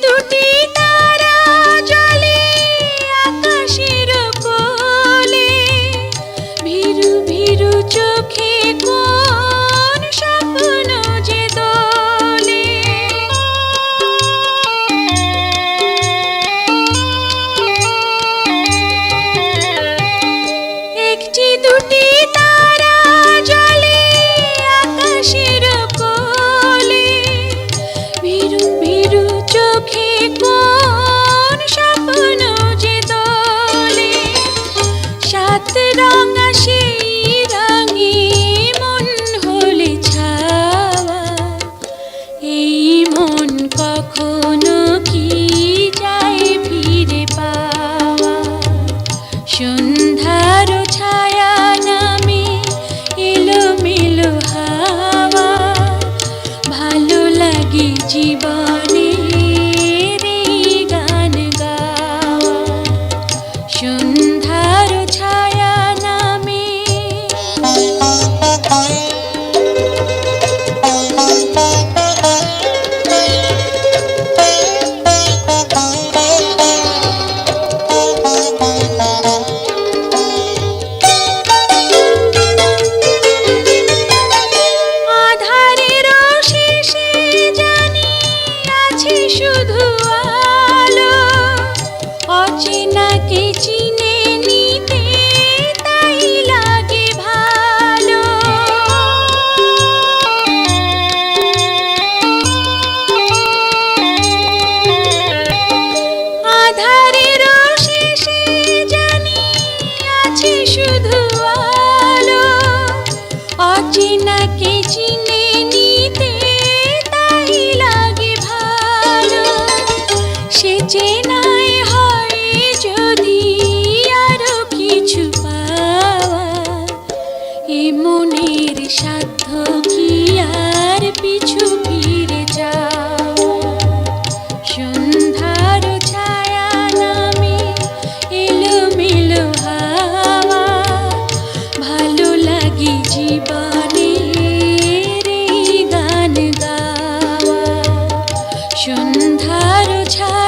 দুটি তারা জ্বলে আকাশের কোলে, ভীরু ভীরু চোখে কোন স্বপ্ন যে দোলে। একটি দুটি তারা জ্বলে আকাশের কোলে, ভীরু ভীরু চোখে কোন স্বপ্ন যে দোলে। সাত রঙা সেই রঙে মন হলে ছাওয়া, এই মন কখনো কি যায় ফিরে পাওয়া। সন্ধ্যার ছায়া নামে এলোমেলো হাওয়া, ভালো লাগে জীবনের এই গান গাওয়া। সন্ধ্যার ছায়া নামে আধারের শেষে জানি আছে শুধু আলো, অচেনাকে চিনে নিতে তাই লাগে ভালো। আধারের শেষে জানি আছে শুধু আলো, অচেনাকে চিনে নিতে তাই লাগে ভালো। সে চেনায় হয় যদি আরো কিছু পাওয়া, এ মনের সাধ্য কি আর পিছু ফিরে যাওয়া। সন্ধ্যার ছায়া নামে এলোমেলো হাওয়া, ভালো লাগে জীবনের এই গান গাওয়া। সন্ধ্যার ছায়া